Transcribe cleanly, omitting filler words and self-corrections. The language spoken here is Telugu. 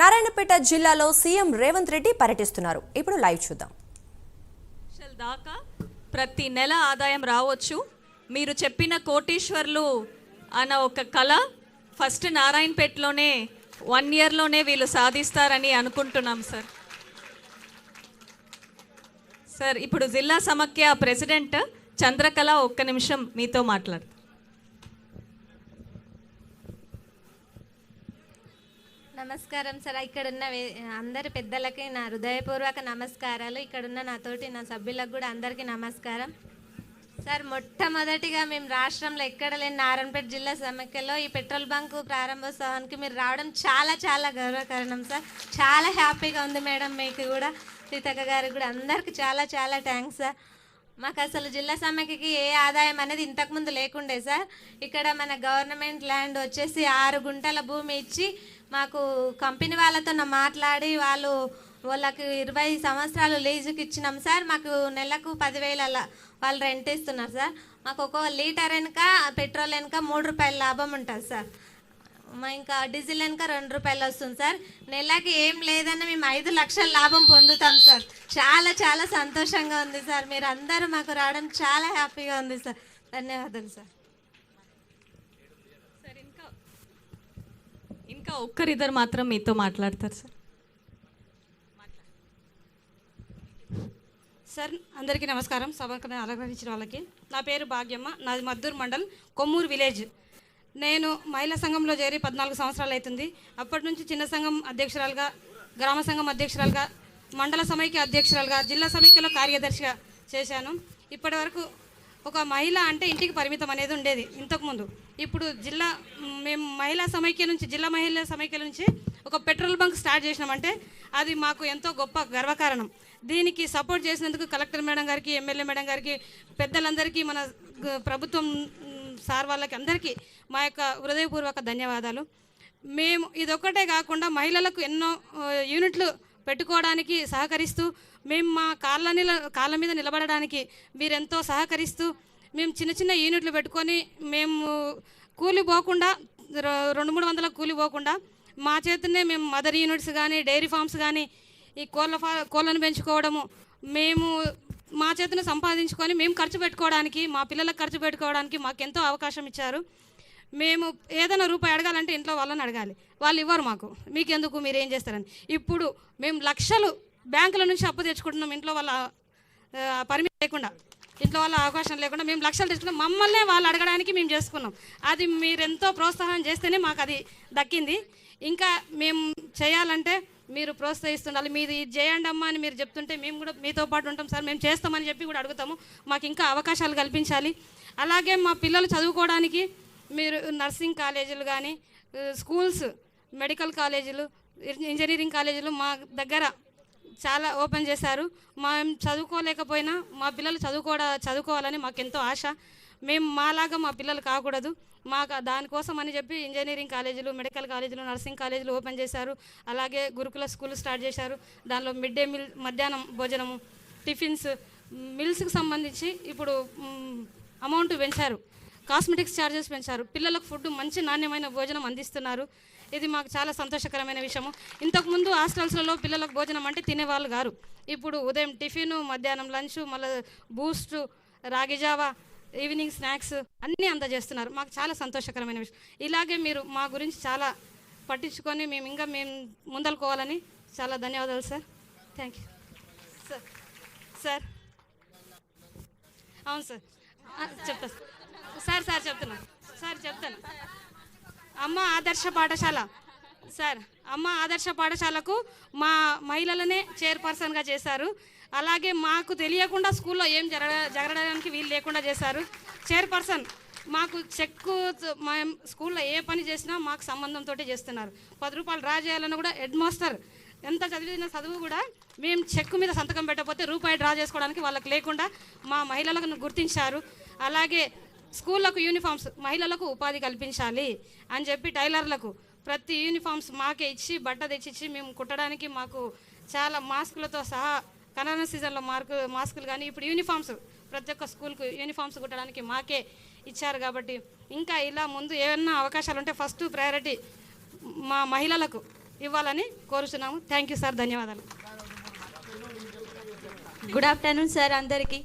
నారాయణపేట జిల్లాలో సీఎం రేవంత్ రెడ్డి పర్యటిస్తున్నారు. ఇప్పుడు లైవ్ చూద్దాం. దాకా ప్రతి నెల ఆదాయం రావచ్చు. మీరు చెప్పిన కోటీశ్వర్లు అన్న ఒక కళ ఫస్ట్ నారాయణపేటలోనే 1 ఇయర్లోనే వీళ్ళు సాధిస్తారని అనుకుంటున్నాం సార్. సార్ ఇప్పుడు జిల్లా సమాఖ్య ప్రెసిడెంట్ చంద్రకళ ఒక్క నిమిషం మీతో మాట్లాడుతారు. నమస్కారం సార్. ఇక్కడున్న అందరి పెద్దలకి నా హృదయపూర్వక నమస్కారాలు. ఇక్కడున్న నాతోటి నా సభ్యులకు కూడా అందరికీ నమస్కారం సార్. మొట్టమొదటిగా మేము రాష్ట్రంలో ఎక్కడ లేని నారాయణపేట జిల్లా సమాఖ్యలో ఈ పెట్రోల్ బంకు ప్రారంభోత్సవానికి మీరు రావడం చాలా చాలా గౌరవకారణం సార్. చాలా హ్యాపీగా ఉంది మేడం. మీకు కూడా సీతక్క గారికి కూడా అందరికీ చాలా చాలా థ్యాంక్స్ సార్. మాకు అసలు జిల్లా సమాఖ్యకి ఏ ఆదాయం అనేది ఇంతకుముందు లేకుండే సార్. ఇక్కడ మన గవర్నమెంట్ ల్యాండ్ వచ్చేసి 6 గుంటల భూమి ఇచ్చి మాకు కంపెనీ వాళ్ళతో మాట్లాడి వాళ్ళకి 20 సంవత్సరాలు లీజుకి ఇచ్చినాం సార్. మాకు నెలకు 10,000 వాళ్ళు రెంట్ ఇస్తున్నారు సార్. మాకు ఒక లీటర్ వెనుక పెట్రోల్ వెనుక 3 రూపాయల లాభం ఉంటుంది సార్. ఇంకా డీజిల్ వెనుక 2 రూపాయలు వస్తుంది సార్. నెలకి ఏం లేదన్నా మేము 5 లక్షల లాభం పొందుతాం సార్. చాలా చాలా సంతోషంగా ఉంది సార్. మీరు అందరూ మాకు రావడం చాలా హ్యాపీగా ఉంది సార్. ధన్యవాదాలు సార్. ఇంకా ఒక్కరిద్దరు మాత్రం మీతో మాట్లాడతారు సార్. సార్ అందరికీ నమస్కారం. సభకు అలంకరించిన వాళ్ళకి నా పేరు భాగ్యమ్మ. నాది మద్దూరు మండల్ కొమ్మూరు విలేజ్. నేను మహిళా సంఘంలో చేరి 14 సంవత్సరాలు అవుతుంది. అప్పటి నుంచి చిన్న సంఘం అధ్యక్షురాలుగా, గ్రామ సంఘం అధ్యక్షురాలుగా, మండల సమైక్య అధ్యక్షురాలుగా, జిల్లా సమైక్యలో కార్యదర్శిగా చేశాను. ఇప్పటి వరకు ఒక మహిళ అంటే ఇంటికి పరిమితం అనేది ఉండేది ఇంతకుముందు. ఇప్పుడు మేము మహిళా సమైక్య నుంచి, జిల్లా మహిళా సమైక్య నుంచి ఒక పెట్రోల్ బంక్ స్టార్ట్ చేసినామంటే అది మాకు ఎంతో గొప్ప గర్వకారణం. దీనికి సపోర్ట్ చేసినందుకు కలెక్టర్ మేడం గారికి, ఎమ్మెల్యే మేడం గారికి, పెద్దలందరికీ, మన ప్రభుత్వం సార్ వాళ్ళకి అందరికీ మా యొక్క హృదయపూర్వక ధన్యవాదాలు. మేము ఇదొక్కటే కాకుండా మహిళలకు ఎన్నో యూనిట్లు పెట్టుకోవడానికి సహకరిస్తూ, మేము మా కాళ్ళ మీద నిలబడడానికి మీరెంతో సహకరిస్తూ, మేము చిన్న చిన్న యూనిట్లు పెట్టుకొని మేము కూలి పోకుండా 200-300 కూలి పోకుండా మా చేతనే మేము మదర్ యూనిట్స్ కానీ, డైరీ ఫార్మ్స్ కానీ, ఈ కోళ్ళను పెంచుకోవడము మేము మా చేతను సంపాదించుకొని మేము ఖర్చు పెట్టుకోవడానికి, మా పిల్లలకు ఖర్చు పెట్టుకోవడానికి మాకెంతో అవకాశం ఇచ్చారు. మేము ఏదైనా రూపాయి అడగాలంటే ఇంట్లో వాళ్ళని అడగాలి, వాళ్ళు ఇవ్వరు మాకు. మీకెందుకు, మీరు ఏం చేస్తారని. ఇప్పుడు మేము లక్షలు బ్యాంకుల నుంచి అప్పు తెచ్చుకుంటున్నాం. ఇంట్లో వాళ్ళ పర్మిషన్ లేకుండా, ఇంట్లో వాళ్ళ అవకాశం లేకుండా మేము లక్షలు తెచ్చుకున్నాం. మమ్మల్నే వాళ్ళు అడగడానికి మేము చేసుకున్నాం. అది మీరెంతో ప్రోత్సాహం చేస్తేనే మాకు అది దక్కింది. ఇంకా మేము చేయాలంటే మీరు ప్రోత్సహిస్తుండాలి. మీది ఇది చేయండి అమ్మా అని మీరు చెప్తుంటే మేము కూడా మీతో పాటు ఉంటాం సార్, మేము చేస్తామని చెప్పి కూడా అడుగుతాము. మాకు ఇంకా అవకాశాలు కల్పించాలి. అలాగే మా పిల్లలు చదువుకోవడానికి మీరు నర్సింగ్ కాలేజీలు కానీ, స్కూల్స్, మెడికల్ కాలేజీలు, ఇంజనీరింగ్ కాలేజీలు మా దగ్గర చాలా ఓపెన్ చేశారు. మేము చదువుకోలేకపోయినా మా పిల్లలు చదువుకోవాలని మాకెంతో ఆశ. మేము మాలాగా మా పిల్లలు కాకూడదు, మాకు దానికోసం అని చెప్పి ఇంజనీరింగ్ కాలేజీలు, మెడికల్ కాలేజీలు, నర్సింగ్ కాలేజీలు ఓపెన్ చేశారు. అలాగే గురుకుల స్కూల్ స్టార్ట్ చేశారు. దానిలో మిడ్ డే మీల్, మధ్యాహ్నం భోజనము, టిఫిన్స్, మిల్స్కి సంబంధించి ఇప్పుడు అమౌంట్ పెంచారు. కాస్మెటిక్స్ ఛార్జెస్ పెంచారు. పిల్లలకు ఫుడ్, మంచి నాణ్యమైన భోజనం అందిస్తున్నారు. ఇది మాకు చాలా సంతోషకరమైన విషయము. ఇంతకుముందు హాస్టల్స్లలో పిల్లలకు భోజనం అంటే తినేవాళ్ళు గారు. ఇప్పుడు ఉదయం టిఫిన్, మధ్యాహ్నం లంచ్, మళ్ళీ బూస్ట్, రాగి జావా, ఈవినింగ్ స్నాక్స్ అన్నీ అందజేస్తున్నారు. మాకు చాలా సంతోషకరమైన విషయం. ఇలాగే మీరు మా గురించి చాలా పట్టించుకొని మేము ముందలుకోవాలని చాలా ధన్యవాదాలు సార్. Thank you sir. అవును సార్, చెప్తా సార్ చెప్తాను. అమ్మ ఆదర్శ పాఠశాల సార్, అమ్మ ఆదర్శ పాఠశాలకు మా మహిళలనే చైర్పర్సన్గా చేశారు. అలాగే మాకు తెలియకుండా స్కూల్లో ఏం జరగడానికి వీలు లేకుండా చేశారు. చైర్పర్సన్ మాకు చెక్కు, మా స్కూల్లో ఏ పని చేసినా మాకు సంబంధంతో చేస్తున్నారు. 10 రూపాయలు డ్రా చేయాలన్నా కూడా హెడ్ మాస్టర్ ఎంత చదివిన చదువు కూడా మేము చెక్కు మీద సంతకం పెట్టకపోతే రూపాయి డ్రా చేసుకోవడానికి వాళ్ళకి లేకుండా మా మహిళలకు గుర్తించారు. అలాగే స్కూళ్ళకు యూనిఫామ్స్, మహిళలకు ఉపాధి కల్పించాలి అని చెప్పి టైలర్లకు ప్రతి యూనిఫామ్స్ మాకే ఇచ్చి, బట్ట తెచ్చిచ్చి మేము కుట్టడానికి మాకు చాలా మాస్కులతో సహా, కరోనా సీజన్లో మాస్కులు కానీ, ఇప్పుడు యూనిఫామ్స్ ప్రతి ఒక్క స్కూల్కు యూనిఫామ్స్ కుట్టడానికి మాకే ఇచ్చారు. కాబట్టి ఇంకా ఇలా ముందు ఏమన్నా అవకాశాలు ఉంటే ఫస్ట్ ప్రయారిటీ మా మహిళలకు ఇవ్వాలని కోరుచున్నాము. థ్యాంక్ యూ సార్, ధన్యవాదాలు. గుడ్ ఆఫ్టర్నూన్ సార్ అందరికీ.